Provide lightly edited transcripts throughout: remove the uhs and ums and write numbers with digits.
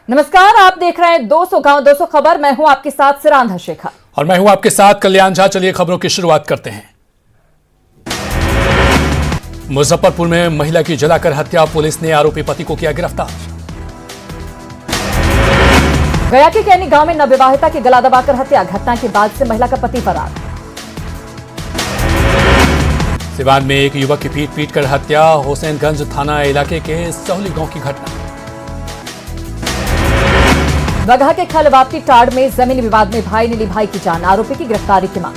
नमस्कार, आप देख रहे हैं 200 गांव 200 खबर। मैं हूं आपके साथ सिरांधा शेखर और मैं हूं आपके साथ कल्याण झा। चलिए खबरों की शुरुआत करते हैं। मुजफ्फरपुर में महिला की जलाकर हत्या, पुलिस ने आरोपी पति को किया गिरफ्तार। गया के कैनी गांव में नवविवाहिता की गला दबाकर हत्या, घटना के बाद से महिला का पति फरार। सिवान में एक युवक की पीट कर हत्या, हुसैनगंज थाना इलाके के सहौली गांव की घटना। बगहा के खलवापटी टाड़ में जमीनी विवाद में भाई ने ली भाई की जान, आरोपी की गिरफ्तारी की मांग।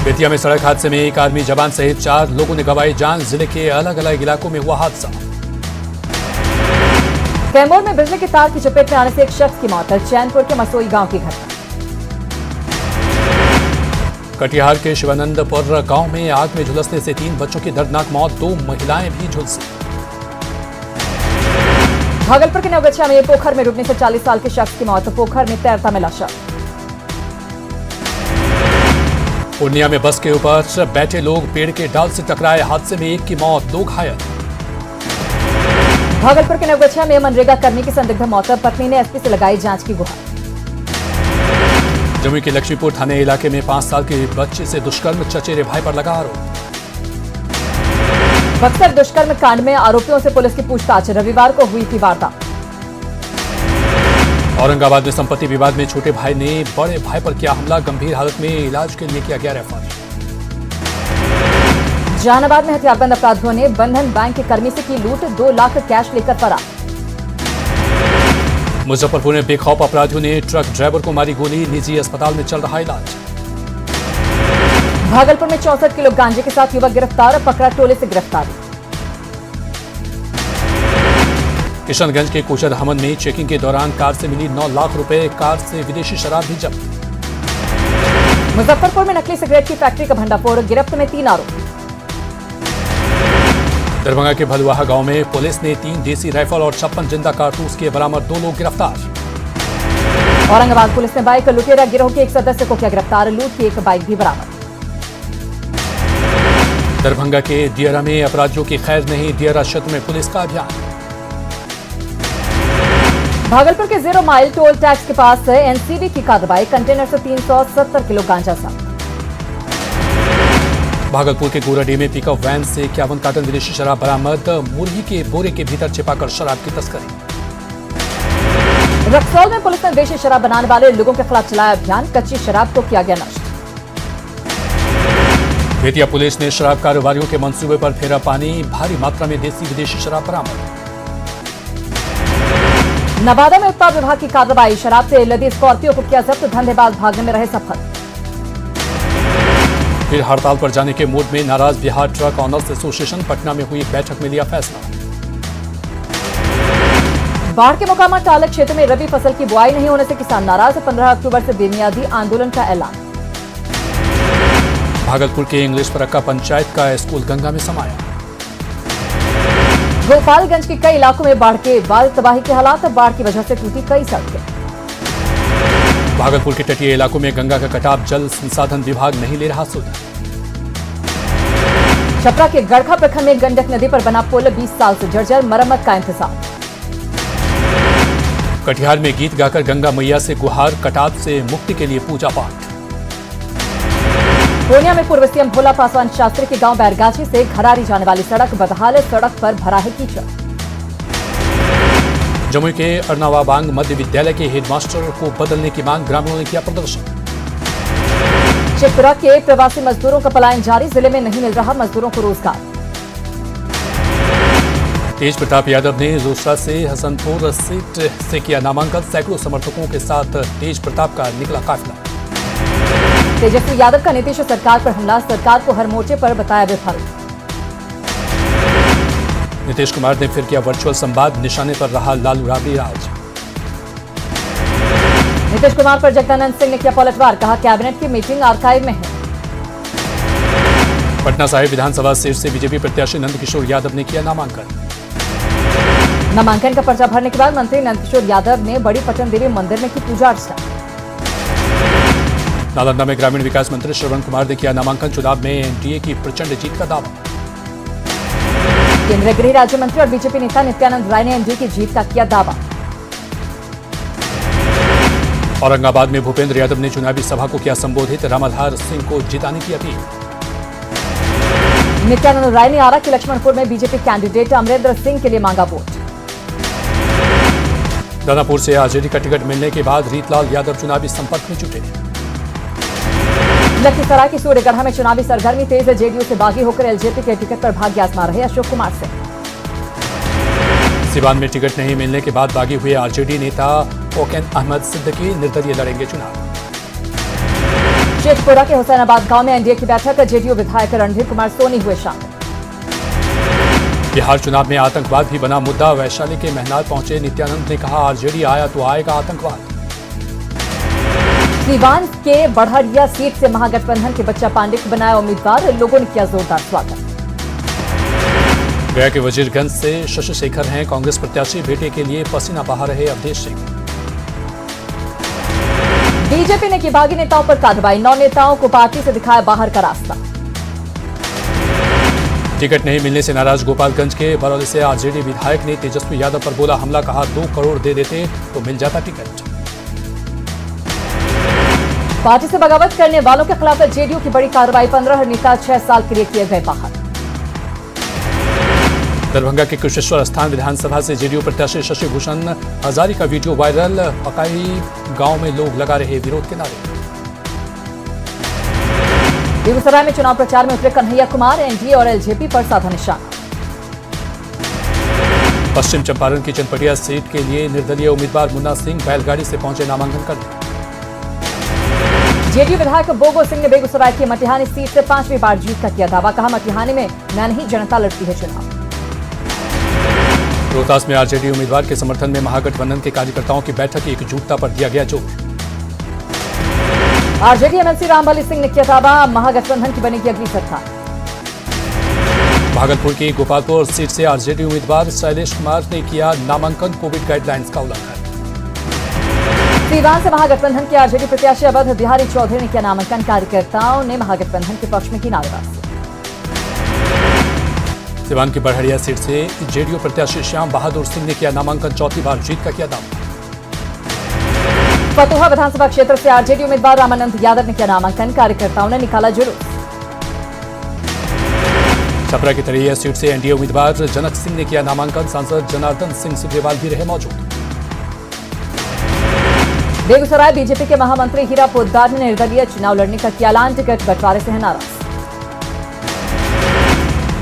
बेतिया में सड़क हादसे में एक आर्मी जवान सहित 4 लोगों ने गंवाई जान, जिले के अलग अलग इलाकों में हुआ हादसा। कैमूर में बिजली के तार की चपेट में आने से एक शख्स की मौत, चैनपुर के मसोई गांव की घटना। कटिहार के शिवानंदपुर गांव में आग में झुलसने से 3 बच्चों की दर्दनाक मौत, 2 महिलाएं भी झुलसी। भागलपुर के नवगछिया में पोखर में डूबने से 40 साल के शख्स की मौत, पोखर में तैरता मिला शव। पूर्णिया में बस के ऊपर बैठे लोग पेड़ के डाल से टकराए, हादसे में 1 की मौत, 2 घायल। भागलपुर के नवगछिया में मनरेगा कर्मी की संदिग्ध मौत, पत्नी ने एसपी से लगाई जांच की गुहार। जमुई के लक्ष्मीपुर थाने इलाके में 5 साल के बच्चे से दुष्कर्म, चचेरे भाई पर लगा आरोप। बक्सर दुष्कर्म कांड में आरोपियों से पुलिस की पूछताछ, रविवार को हुई थी वार्ता। औरंगाबाद में संपत्ति विवाद में छोटे भाई ने बड़े भाई पर किया हमला, गंभीर हालत में इलाज के लिए किया गया रेफर। जहानाबाद में हथियारबंद अपराधियों ने बंधन बैंक के कर्मी से की लूट, 2 लाख कैश लेकर फरार। मुजफ्फरपुर में बेखौफ अपराधियों ने ट्रक ड्राइवर को मारी गोली, निजी अस्पताल में चल रहा इलाज। भागलपुर में 64 किलो गांजे के साथ युवक गिरफ्तार, पकड़ा टोले से गिरफ्तारी। किशनगंज के कोचर हमन में चेकिंग के दौरान कार से मिली 9 लाख रुपए, कार से विदेशी शराब भी जब्त। मुजफ्फरपुर में नकली सिगरेट की फैक्ट्री का भंडाफोड़, गिरफ्त में 3 आरोपी। दरभंगा के भलुआहा गांव में पुलिस ने 3 देसी राइफल और 56 जिंदा कारतूस किए बरामद, 2 लोग गिरफ्तार। औरंगाबाद पुलिस ने बाइक लुटेरा गिरोह के एक सदस्य को किया गिरफ्तार, लूट की एक बाइक भी बरामद। दरभंगा के दियारा में अपराधियों की खैर नहीं, दियारा क्षेत्र में पुलिस का अभियान। भागलपुर के 0 माइल टोल टैक्स के पास एनसीबी की कार्रवाई, कंटेनर से 370 किलो गांजा साथ। भागलपुर के गोराडीह में पिकअप वैन से 51 कार्टन विदेशी शराब बरामद, मुर्गी के बोरे के भीतर छिपाकर शराब की तस्करी। रक्सौल में पुलिस ने देशी शराब बनाने वाले लोगों के खिलाफ चलाया अभियान, कच्ची शराब को किया गया नष्ट। बेतिया पुलिस ने शराब कारोबारियों के मंसूबे पर फेरा पानी, भारी मात्रा में देसी विदेशी शराब बरामद। नवादा में उत्पाद विभाग की कार्रवाई, शराब से लदी स्कॉर्पियो को किया जब्त, धंधेबाज भागने में रहे सफल। फिर हड़ताल पर जाने के मूड में नाराज Bihar truck owners association, Patna में हुई बैठक में लिया फैसला। बाढ़ के मोकामा टालक क्षेत्र में रबी फसल की बुआई नहीं होने से किसान नाराज, 15 अक्टूबर से बेमियादी आंदोलन का ऐलान। भागलपुर के इंग्लिश फरक्का पंचायत का स्कूल गंगा में समाया। गोपालगंज के कई इलाकों में बाढ़ के बाद तबाही के हालात, बाढ़ की वजह से टूटी कई सड़कें। भागलपुर के तटीय इलाकों में गंगा का कटाव, जल संसाधन विभाग नहीं ले रहा सुध। छपरा के गड़खा प्रखंड में गंडक नदी पर बना पुल 20 साल से जर्जर, मरम्मत का इंतजार। कटिहार में गीत गाकर गंगा मैया से गुहार, कटाव से मुक्ति के लिए पूजा पाठ। पूर्णिया में पूर्व सीएम भोला पासवान शास्त्री के गांव बैरगाछी से घरारी जाने वाली सड़क बदहाल, सड़क पर भरा है कीचड़। जमुई के अर्नावाबांग मध्य विद्यालय के हेडमास्टर को बदलने की मांग, ग्रामीणों ने किया प्रदर्शन। शेखपुरा के प्रवासी मजदूरों का पलायन जारी, जिले में नहीं मिल रहा मजदूरों को रोजगार। तेज प्रताप यादव ने रोसड़ा से हसनपुर सीट से किया नामांकन, सैकड़ों समर्थकों के साथ तेज प्रताप का निकला काफिला। तेजस्वी यादव का नीतीश सरकार पर हमला, सरकार को हर मोर्चे पर बताया विफल। नीतीश कुमार ने फिर किया वर्चुअल संवाद, निशाने पर रहा लालू राबड़ी राज। नीतीश कुमार पर जगदानंद सिंह ने किया पलटवार, कहा कैबिनेट की मीटिंग आर्काइव में है। पटना साहिब विधानसभा सीट से बीजेपी प्रत्याशी नंदकिशोर यादव ने किया नामांकन। नामांकन का पर्चा भरने के बाद मंत्री नंदकिशोर यादव ने बड़ी पटन देवी मंदिर में की पूजा अर्चना। नालंदा में ग्रामीण विकास मंत्री श्रवण कुमार ने किया नामांकन, चुनाव में एनडीए की प्रचंड जीत का दावा। केंद्रीय गृह राज्य मंत्री और बीजेपी नेता नित्यानंद राय ने एनडीए की जीत का किया दावा। औरंगाबाद में भूपेंद्र यादव ने चुनावी सभा को किया संबोधित, रामाधार सिंह को जिताने की अपील। नित्यानंद राय ने आरा के लक्ष्मणपुर में बीजेपी कैंडिडेट अमरेंद्र सिंह के लिए मांगा वोट। दानापुर से आरजेडी का टिकट मिलने के बाद रीतलाल यादव चुनावी संपर्क में जुटे। लखीसराय की सूर्यगढ़ा में चुनावी सरगर्मी तेज, जेडीयू से बागी होकर एलजेपी के टिकट पर भाग्य आजमा रहे अशोक कुमार सिंह। सिवान में टिकट नहीं मिलने के बाद बागी हुए आरजेडी नेता ओकैन अहमद सिद्दीकी निर्दलीय लड़ेंगे चुनाव। शेखपुरा के हुसैनाबाद गांव में एनडीए की बैठक, जेडीयू विधायक रणधीर कुमार सोनी हुए शामिल। बिहार चुनाव में आतंकवाद भी बना मुद्दा, वैशाली के महनार पहुंचे नित्यानंद ने कहा, आरजेडी आया तो आएगा आतंकवाद। सीवान के बढ़हरिया सीट से महागठबंधन के बच्चा पांडे को बनाया उम्मीदवार, लोगों ने किया जोरदार स्वागत। गया के वजीरगंज से शशि शेखर हैं कांग्रेस प्रत्याशी, बेटे के लिए पसीना बहा रहे अवधेश सिंह। बीजेपी ने की बागी नेताओं पर कार्रवाई, 9 नेताओं को पार्टी से दिखाया बाहर का रास्ता। टिकट नहीं मिलने से नाराज गोपालगंज के बरौली से आरजेडी विधायक ने तेजस्वी यादव पर बोला हमला, कहा 2 करोड़ दे देते तो मिल जाता टिकट। पार्टी से बगावत करने वालों के खिलाफ जेडीयू की बड़ी कार्रवाई, 15 नेता 6 साल के लिए किए गए बाहर। दरभंगा के कुशेश्वर स्थान विधानसभा से जेडीयू प्रत्याशी शशि भूषण हजारी का वीडियो वायरल, पकाई गांव में लोग लगा रहे विरोध के नारे। बेगूसराय में चुनाव प्रचार में उतरे कन्हैया कुमार, एनडीए और एलजेपी पर साधा निशाना। पश्चिम चंपारण की चनपटिया सीट के लिए निर्दलीय उम्मीदवार मुन्ना सिंह बैलगाड़ी से पहुंचे नामांकन करने। जेडीयू विधायक बोगो सिंह ने बेगूसराय की मटिहानी सीट से 5वीं बार जीत का किया दावा, कहा मटिहानी में मैं नहीं जनता लड़ती है चुनाव। रोहतास में आरजेडी उम्मीदवार के समर्थन में महागठबंधन के कार्यकर्ताओं की बैठक, एकजुटता पर दिया गया जोर। आरजेडी एमएलसी रामबली सिंह ने किया दावा, महागठबंधन की बनेगी अगली सरकार। भागलपुर की गोपालपुर सीट से आरजेडी उम्मीदवार शैलेश कुमार ने किया नामांकन, कोविड गाइडलाइंस का उल्लंघन। सीवान से महागठबंधन के आरजेडी प्रत्याशी अवध बिहारी चौधरी ने किया नामांकन, कार्यकर्ताओं ने महागठबंधन के पक्ष में की नारेबाजी। सिवान की बढ़हरिया सीट से जेडीयू प्रत्याशी श्याम बहादुर सिंह ने किया नामांकन, 4थी बार जीत का किया दावा। फतुहा विधानसभा क्षेत्र से आरजेडी उम्मीदवार रामानंद यादव ने किया नामांकन, कार्यकर्ताओं ने निकाला जुलूस। छपरा की तरैया सीट से एनडीए उम्मीदवार जनक सिंह ने किया नामांकन, सांसद जनार्दन सिंह सिग्रीवाल भी रहे मौजूद। बेगूसराय बीजेपी के महामंत्री हीरा पोद्दार ने निर्दलीय चुनाव लड़ने का किया ऐलान, टिकट बंटवारे से है नाराज।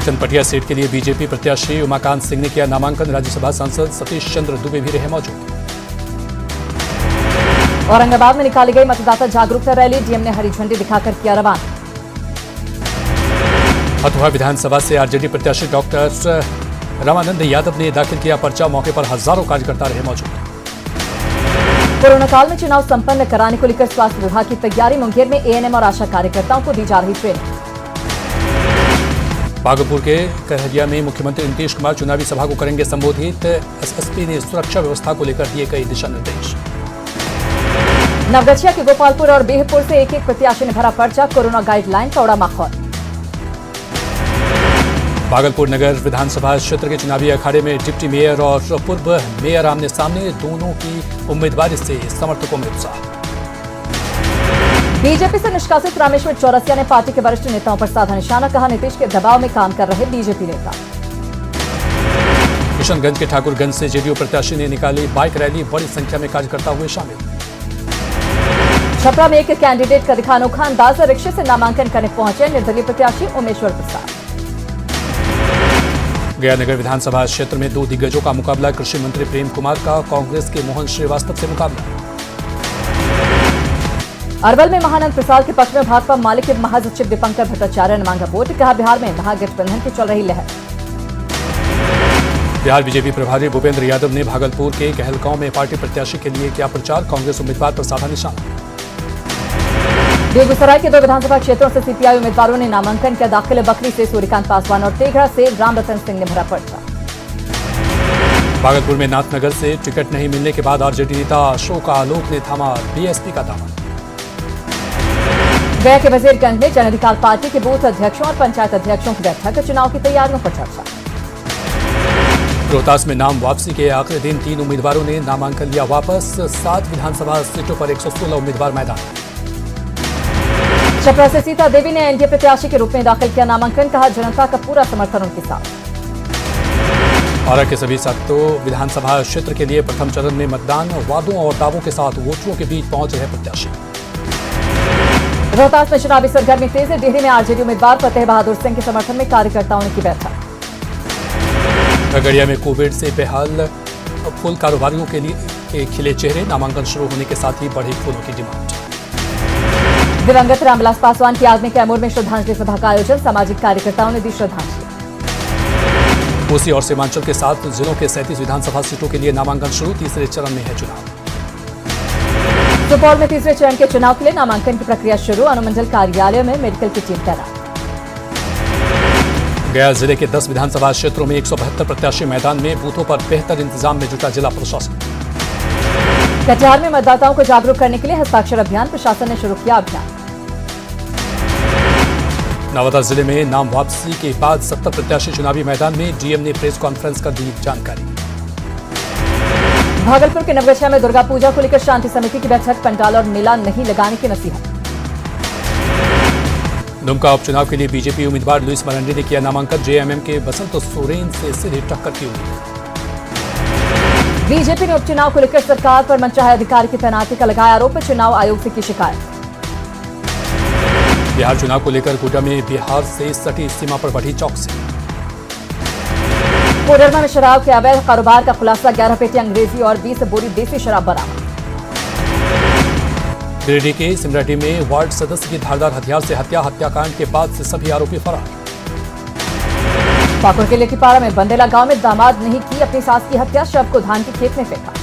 चनपटिया सीट के लिए बीजेपी प्रत्याशी उमाकांत सिंह ने किया नामांकन, राज्यसभा सांसद सतीश चंद्र दुबे भी रहे मौजूद। औरंगाबाद में निकाली गई मतदाता जागरूकता रैली, डीएम ने हरी झंडी दिखाकर किया रवाना। फतुहा विधानसभा से आरजेडी प्रत्याशी डॉक्टर रामानंद यादव ने दाखिल किया पर्चा, मौके पर हजारों कार्यकर्ता रहे मौजूद। कोरोना काल में चुनाव संपन्न कराने को लेकर स्वास्थ्य विभाग की तैयारी, मुंगेर में एएनएम और आशा कार्यकर्ताओं को दी जा रही ट्रेनिंग। भागलपुर के करहरिया में मुख्यमंत्री नीतीश कुमार चुनावी सभा को करेंगे संबोधित, एसएसपी ने सुरक्षा व्यवस्था को लेकर दिए कई दिशा निर्देश। नवगछिया के गोपालपुर और बेहपुर से एक प्रत्याशी ने भरा पर्चा, कोरोना गाइडलाइन का उड़ा माहौल। भागलपुर नगर विधानसभा क्षेत्र के चुनावी अखाड़े में डिप्टी मेयर और पूर्व मेयर आमने सामने, दोनों की उम्मीदवारी से समर्थकों में उत्साह। बीजेपी से निष्कासित रामेश्वर चौरसिया ने पार्टी के वरिष्ठ नेताओं पर साधा निशाना, कहा नीतीश के दबाव में काम कर रहे बीजेपी नेता। किशनगंज के ठाकुरगंज से जेडीयू प्रत्याशी ने निकाली बाइक रैली, बड़ी संख्या में कार्यकर्ता हुए शामिल। छपरा में एक कैंडिडेट का दिखा अनोखा अंदाज, रिक्शे से नामांकन करने पहुंचे निर्दलीय प्रत्याशी उमेश्वर प्रसाद। गया नगर विधानसभा क्षेत्र में 2 दिग्गजों का मुकाबला, कृषि मंत्री प्रेम कुमार का कांग्रेस के मोहन श्रीवास्तव से मुकाबला। अरवल में महानंद प्रसाद के पक्ष में भाकपा माले के महासचिव दीपंकर भट्टाचार्य ने मांगा वोट, कहा बिहार में महागठबंधन की चल रही लहर। बिहार बीजेपी प्रभारी भूपेंद्र यादव ने भागलपुर के कहलगांव में पार्टी प्रत्याशी के लिए किया प्रचार, कांग्रेस उम्मीदवार पर साधा निशाना। बेगूसराय के 2 विधानसभा क्षेत्रों से सीपीआई उम्मीदवारों ने नामांकन किया दाखिल, बकरी से सूर्यकांत पासवान और तेघड़ा से रामरतन सिंह ने भरा पर्चा। भागलपुर में नाथनगर से टिकट नहीं मिलने के बाद आरजेडी नेता अशोक आलोक ने थामा बीएसपी का दामन। गया के वजीरगंज में जन अधिकार पार्टी के बूथ अध्यक्षों और पंचायत अध्यक्षों की बैठक, चुनाव की तैयारियों पर चर्चा। रोहतास में नाम वापसी के आखिरी दिन 3 उम्मीदवारों ने नामांकन लिया वापस। 7 विधानसभा सीटों पर 116 उम्मीदवार मैदान। छपरा से सीता देवी ने एनडीए प्रत्याशी के रूप में दाखिल किया नामांकन, कहा जनता का पूरा समर्थन उनके साथ। आरा के सभी 7 विधानसभा क्षेत्र के लिए प्रथम चरण में मतदान। वादों और दावों के साथ वोटरों के बीच पहुंच रहे प्रत्याशी। रोहतास में चुनावी सरगर्मी तेज है। डेहरी में आरजेडी उम्मीदवार फतेह बहादुर सिंह के समर्थन में कार्यकर्ताओं की बैठक। खगड़िया में कोविड से बेहाल फूल कारोबारियों के लिए खिले चेहरे। नामांकन शुरू होने के साथ ही बढ़ी फूलों की डिमांड। दिवंगत रामविलास पासवान की याद में कैमूर में श्रद्धांजलि सभा का आयोजन। सामाजिक कार्यकर्ताओं ने दी श्रद्धांजलि। कोसी और सीमांचल के 7 जिलों के 37 विधानसभा सीटों के लिए नामांकन शुरू। तीसरे चरण में है चुनाव। सुपौल में तीसरे चरण के चुनाव के लिए नामांकन की प्रक्रिया शुरू। अनुमंडल कार्यालय में मेडिकल की टीम तैनात। गया जिले के 10 विधानसभा क्षेत्रों में 172 प्रत्याशी मैदान में। बूथों पर बेहतर इंतजाम में जुटा जिला प्रशासन। कटिहार में मतदाताओं को जागरूक करने के लिए हस्ताक्षर अभियान। प्रशासन ने शुरू किया अभियान। नवादा जिले में नाम वापसी के बाद 70 प्रत्याशी चुनावी मैदान में। डीएम ने प्रेस कॉन्फ्रेंस कर दी जानकारी। भागलपुर के नवगछिया में दुर्गा पूजा को लेकर शांति समिति की बैठक। पंडाल और मेला नहीं लगाने की नसीहत। दुमका उपचुनाव के लिए बीजेपी उम्मीदवार लुइस मरांडी ने किया नामांकन। जेएमएम के बसंत सोरेन से सीधे टक्कर की उम्मीद। बीजेपी ने उपचुनाव को लेकर सरकार पर मनचाहे अधिकारी की तैनाती का लगाया आरोप। चुनाव आयोग से की शिकायत। बिहार चुनाव को लेकर गोड्डा में बिहार से सटी सीमा पर बढ़ी चौकसी। कोडरमा में शराब के अवैध कारोबार का खुलासा। 11 पेटी अंग्रेजी और 20 बोरी देसी शराब बरामद। गिरिडीह के सिमराटी में वार्ड सदस्य की धारदार हथियार से हत्याकांड के बाद से सभी आरोपी फरार। पाकुड़ के लेकीपाड़ा में बंदेला गांव में दामाद नहीं की अपनी सास की हत्या। शव को धान के खेत में फेंका।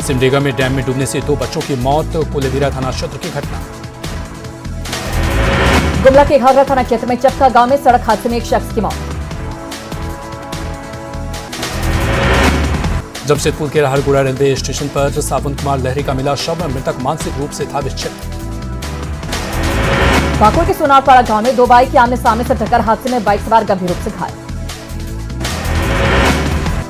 सिमडेगा में डैम में डूबने से 2 बच्चों की मौत। कोलेबिरा थाना क्षेत्र की घटना। गुमला के घाघरा थाना क्षेत्र में चक्का गांव में सड़क हादसे में एक शख्स की मौत। जमशेदपुर के राहलगुड़ा रेलवे स्टेशन पर सावन कुमार लहरी का मिला शव। मृतक मानसिक रूप से था विक्षिप्त। पाकुड़ के सोनारपाड़ा गांव में 2 बाइक की आमने सामने से टक्कर। हादसे में बाइक सवार गंभीर रूप से घायल।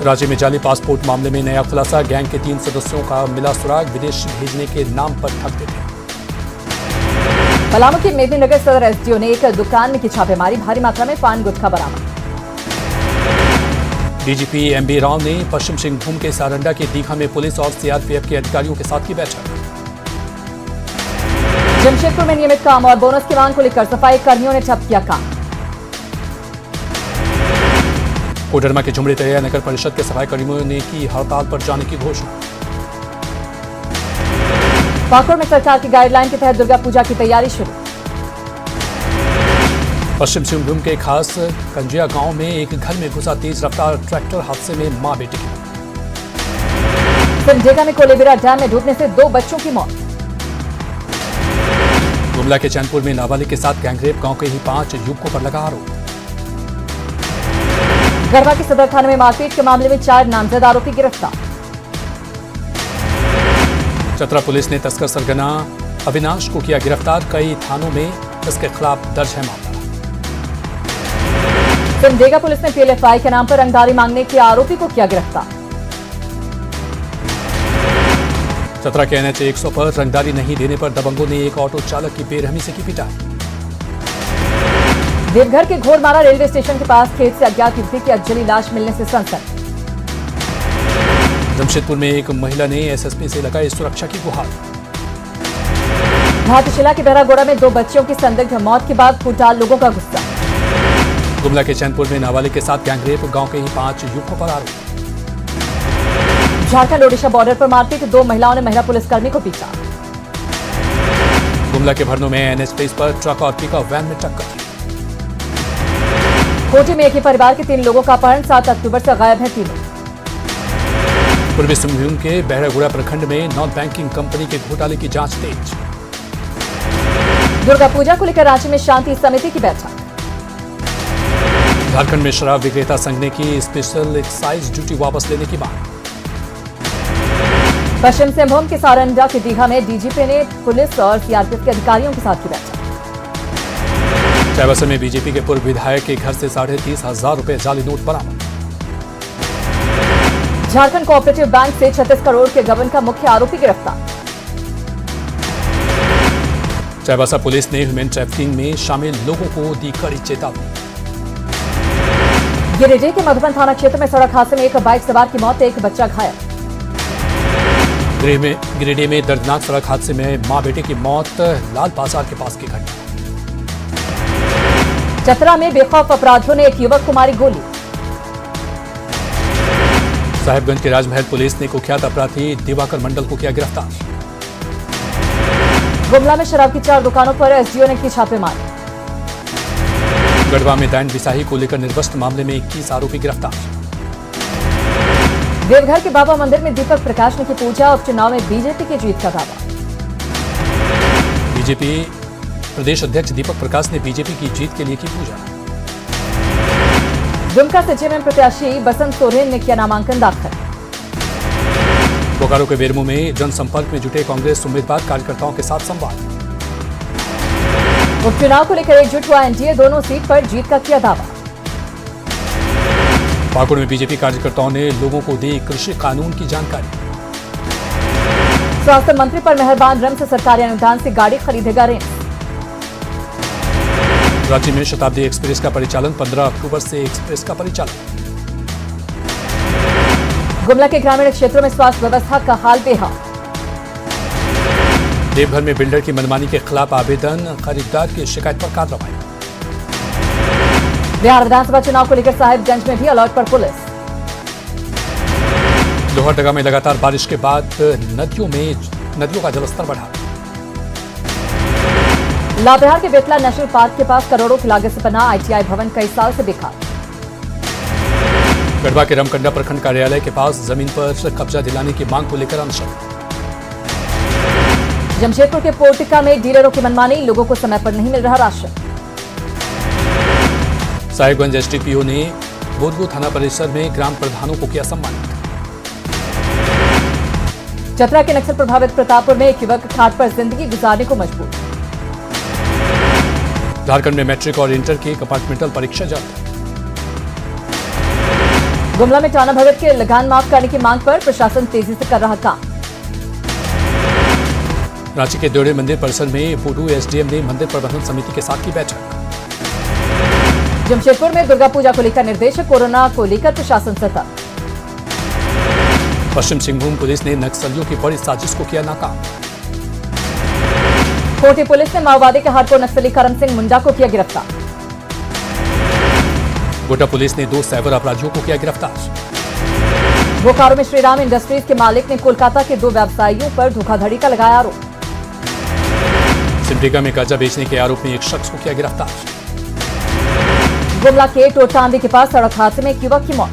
राज्य में जाली पासपोर्ट मामले में नया खुलासा। गैंग के 3 सदस्यों का मिला सुराग। विदेश भेजने के नाम पर ठगते थे। पलामू के मेदिनीनगर सदर एसडीओ ने एक दुकान में की छापेमारी। भारी मात्रा में पान गुटखा बरामद। डीजीपी एमबी राव ने पश्चिम सिंहभूम के सारंडा के दीघा में पुलिस और सीआरपीएफ के अधिकारियों के साथ की बैठक। जमशेदपुर में नियमित काम और बोनस की मांग को लेकर सफाई कर्मियों ने ठप किया काम। कोडरमा के झुमड़ी तरिया नगर परिषद के सफाई कर्मियों ने की हड़ताल पर जाने की घोषणा। पाकुड़ में सरकार की गाइडलाइन के तहत दुर्गा पूजा की तैयारी शुरू। पश्चिम सिंहभूम के खास कंजिया गांव में एक घर में घुसा तेज रफ्तार ट्रैक्टर। हादसे में मां बेटी की मौत। सिमडेगा में कोलेबिरा डैम में डूबने से 2 बच्चों की मौत। गुमला के चैनपुर में नाबालिग के साथ गैंगरेप। गांव के ही 5 युवकों पर लगा आरोप। गढ़वा के सदर थाने में मारपीट के मामले में 4 नामजद आरोपी गिरफ्तार। चतरा पुलिस ने तस्कर सरगना अविनाश को किया गिरफ्तार। कई थानों में इसके खिलाफ दर्ज है मामला। सिमडेगा पुलिस ने पीएलएफआई के नाम पर रंगदारी मांगने के आरोपी को किया गिरफ्तार। चतरा के एनएच 100 पर रंगदारी नहीं देने पर दबंगों ने एक ऑटो चालक की बेरहमी से की पिटाई। देवघर के घोड़मारा रेलवे स्टेशन के पास खेत से अज्ञात युवती की जली लाश मिलने से सनसनी। जमशेदपुर में एक महिला ने एसएसपी से लगाई सुरक्षा की गुहार। घाटशिला के बहरागोड़ा में 2 बच्चियों की संदिग्ध मौत के बाद फूटा लोगों का गुस्सा। गुमला के चैनपुर में नाबालिग के साथ गैंगरेप। गांव के ही 5 युवकों पर आरोप। झारखंड ओडिशा बॉर्डर पर मारपीट। 2 महिलाओं ने महिला पुलिसकर्मी को पीटा। गुमला के भरनों में एनएच पर ट्रक और पिकअप वैन में टक्कर। कोटी में एक ही परिवार के 3 लोगों का अपहरण। 7 अक्टूबर से गायब है 3 लोग। पूर्वी सिंहभूम के बहरागोड़ा प्रखंड में नॉन बैंकिंग कंपनी के घोटाले की जांच तेज। दुर्गा पूजा को लेकर रांची में शांति समिति की बैठक। झारखंड में शराब विक्रेता संघ ने की स्पेशल एक्साइज ड्यूटी वापस लेने की मांग। पश्चिम सिंहभूम के सारंडा के दीघा में डीजीपी ने पुलिस और सीआरपीएफ के अधिकारियों के साथ की बैठक। चाईबासा में बीजेपी के पूर्व विधायक के घर से 30,500 रुपए जाली नोट बरामद। झारखंड कोऑपरेटिव बैंक से 36 करोड़ के गबन का मुख्य आरोपी गिरफ्तार। चाईबासा पुलिस ने ह्यूमन ट्रैफिकिंग में शामिल लोगों को दी कड़ी चेतावनी। गिरिडीह के मधुबन थाना क्षेत्र में सड़क हादसे में एक बाइक सवार की मौत, एक बच्चा घायल। गिरिडीह में दर्दनाक सड़क हादसे में मां बेटे की मौत, लाल बाजार के पास की घटना। चतरा में बेखौफ अपराधियों ने एक युवक को मारी गोली। साहिबगंज के राजमहल पुलिस ने कुख्यात अपराधी दिवाकर मंडल को किया गिरफ्तार। गुमला में शराब की 4 दुकानों पर एसडीओ ने की छापेमारी। गढ़वा में दैन बिसाही को लेकर निर्वस्त्र मामले में 21 आरोपी गिरफ्तार। देवघर के बाबा मंदिर में दीपक प्रकाश ने की पूजा, उपचुनाव में बीजेपी की जीत का दावा। बीजेपी प्रदेश अध्यक्ष दीपक प्रकाश ने बीजेपी की जीत के लिए की पूजा। दुमका से जेएमएम प्रत्याशी बसंत सोरेन ने किया नामांकन दाखिल। बोकारो के बेरमो में जनसंपर्क में जुटे कांग्रेस उम्मीदवार कार्यकर्ताओं के साथ संवाद। उपचुनाव को लेकर एकजुट हुआ एनडीए, दोनों सीट पर जीत का किया दावा। पाकुड़ में बीजेपी कार्यकर्ताओं ने लोगों को दी कृषि कानून की जानकारी। स्वास्थ्य मंत्री पर मेहरबान रम से सरकारी अनुदान से गाड़ी खरीदेगा रेंज। रांची में शताब्दी एक्सप्रेस का परिचालन 15 अक्टूबर से एक्सप्रेस का परिचालन। गुमला के ग्रामीण क्षेत्रों में स्वास्थ्य व्यवस्था का हाल बेहाल। देवघर में बिल्डर की मनमानी के खिलाफ आवेदन, खरीदार की शिकायत पर कार्रवाई। बिहार विधानसभा चुनाव को लेकर साहिबगंज में भी अलर्ट पर पुलिस। लोहरदगा में लगातार बारिश के बाद नदियों का जलस्तर बढ़ा। लातेहार के बेतला नेशनल पार्क के पास करोड़ों की लागत से बना आईटीआई भवन कई साल से बेकार। गढ़वा के रमकंडा प्रखंड कार्यालय के पास जमीन पर कब्जा दिलाने की मांग को लेकर अनशन। जमशेदपुर के पोर्टिका में डीलरों की मनमानी, लोगों को समय पर नहीं मिल रहा राशन। साहिबगंज एसडीपीओ ने बोधगो थाना परिसर में ग्राम प्रधानों को किया सम्मानित। चतरा के नक्सल प्रभावित प्रतापपुर में एक युवक खाट पर जिंदगी गुजारने को मजबूर। झारखंड में मैट्रिक और इंटर की कंपार्टमेंटल परीक्षा जब्त। गुमला में टाना भगत के लगान माफ करने की मांग पर प्रशासन तेजी से कर रहा काम। रांची के देवड़े मंदिर परिसर में बूडू एसडीएम ने मंदिर प्रबंधन समिति के साथ की बैठक। जमशेदपुर में दुर्गा पूजा को लेकर निर्देश, कोरोना को लेकर प्रशासन सतर्क। पश्चिम सिंहभूम पुलिस ने नक्सलियों की बड़ी साजिश को किया नाकाम। कोटी पुलिस ने माओवादी के हार्डकोर नक्सली करम सिंह मुंडा को किया गिरफ्तार। गोड्डा पुलिस ने 2 साइबर अपराधियों को किया गिरफ्तार। बोकारो में श्रीराम इंडस्ट्रीज के मालिक ने कोलकाता के 2 व्यवसायियों पर धोखाधड़ी का लगाया आरोप। सिमडेगा में गांजा बेचने के आरोप में एक शख्स को किया गिरफ्तार। गुमला के टोटांदी के पास सड़क हादसे में एक युवक की मौत।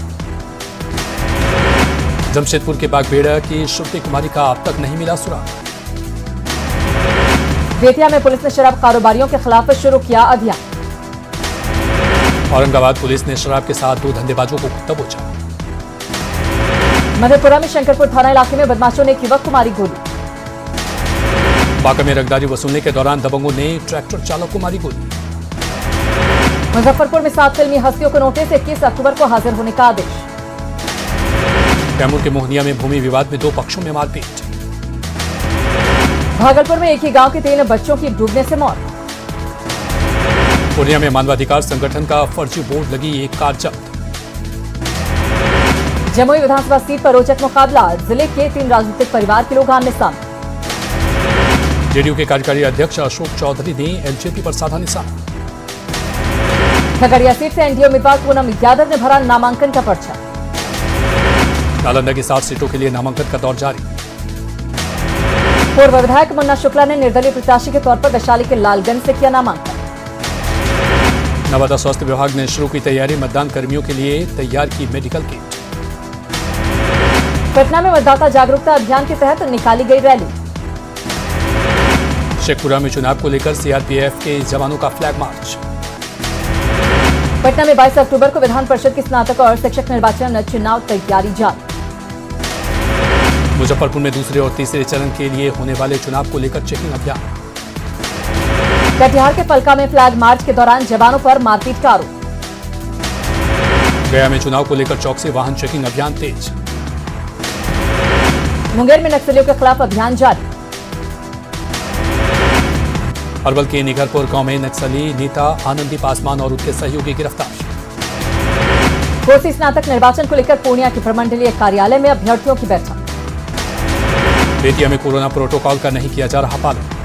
जमशेदपुर के बागबेड़ा की श्रुति कुमारी का अब तक नहीं मिला सुराग। बेतिया में पुलिस ने शराब कारोबारियों के खिलाफ शुरू किया अभियान। औरंगाबाद पुलिस ने शराब के साथ 2 धंधेबाजों को दबोचा। मधेपुरा में शंकरपुर थाना इलाके में बदमाशों ने एक युवक को मारी गोली। बांका में रंगदारी वसूलने के दौरान दबंगों ने ट्रैक्टर चालक को मारी गोली। मुजफ्फरपुर में 7 फिल्मी हस्तियों को नोटिस, 21 अक्टूबर को हाजिर होने का आदेश। कैमूर के मोहनिया में भूमि विवाद में 2 पक्षों में मारपीट। भागलपुर में एक ही गांव के 3 बच्चों की डूबने से मौत। पूर्णिया में मानवाधिकार संगठन का फर्जी बोर्ड लगी एक कार जब्त। जमुई विधानसभा सीट पर रोचक मुकाबला, जिले के 3 राजनीतिक परिवार के लोग आमने सामने। जेडीयू के कार्यकारी अध्यक्ष अशोक चौधरी ने एलजेपी पर साधा निशाना। खगड़िया सीट से एनडीए उम्मीदवार पूनम यादव ने भरा नामांकन का पर्चा। नालंदा की 7 सीटों के लिए नामांकन का दौर जारी। पूर्व विधायक मुन्ना शुक्ला ने निर्दलीय प्रत्याशी के तौर पर वैशाली के लालगंज से किया नामांकन। नवादा स्वास्थ्य विभाग ने शुरू की तैयारी, मतदान कर्मियों के लिए तैयार की मेडिकल किट। पटना में मतदाता जागरूकता अभियान के तहत निकाली गई रैली। शेखपुरा में चुनाव को लेकर सीआरपीएफ के जवानों का फ्लैग मार्च। पटना में 22 अक्टूबर को विधान परिषद की स्नातक और शिक्षक निर्वाचन चुनाव तैयारी जारी। मुजफ्फरपुर में दूसरे और तीसरे चरण के लिए होने वाले चुनाव को लेकर चेकिंग अभियान। कटिहार के फलका में फ्लैग मार्च के दौरान जवानों पर मारपीट का आरोप। गया में चुनाव को लेकर चौकसी वाहन चेकिंग अभियान तेज। मुंगेर में नक्सलियों के खिलाफ अभियान जारी। अरवल के निगरपुर गांव में नक्सली नेता आनंदी पासवान और उनके सहयोगी गिरफ्तार। कोसी स्नातक निर्वाचन को लेकर पूर्णिया के प्रमंडलीय कार्यालय में अभ्यर्थियों की बैठक। बेतिया में कोरोना प्रोटोकॉल का नहीं किया जा रहा पालन।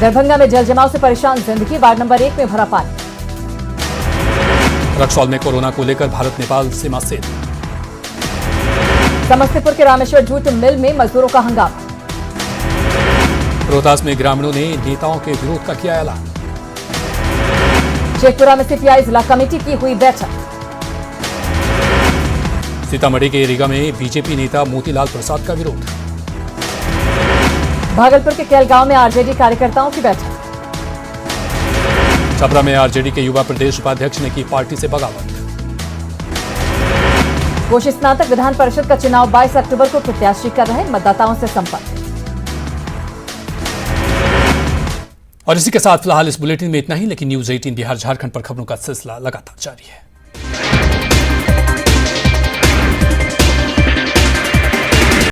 दरभंगा में जल जमाव से परेशान जिंदगी, वार्ड नंबर 1 में भरा पानी। रक्सौल में कोरोना को लेकर भारत नेपाल सीमा सील। समस्तीपुर के रामेश्वर जूट मिल में मजदूरों का हंगामा। रोहतास में ग्रामीणों ने नेताओं के विरोध का किया ऐलान। शेखपुरा में सीपीआई जिला कमेटी की हुई बैठक। सीतामढ़ी के रीगा में बीजेपी नेता मोतीलाल प्रसाद का विरोध। भागलपुर के केलगांव में आरजेडी कार्यकर्ताओं की बैठक। छपरा में आरजेडी के युवा प्रदेश उपाध्यक्ष ने की पार्टी से बगावत। कोशी स्नातक विधान परिषद का चुनाव 22 अक्टूबर को प्रत्याशी कर रहे मतदाताओं से संपर्क। और इसी के साथ फिलहाल इस बुलेटिन में इतना ही, लेकिन न्यूज 18 बिहार झारखंड पर खबरों का सिलसिला लगातार जारी है।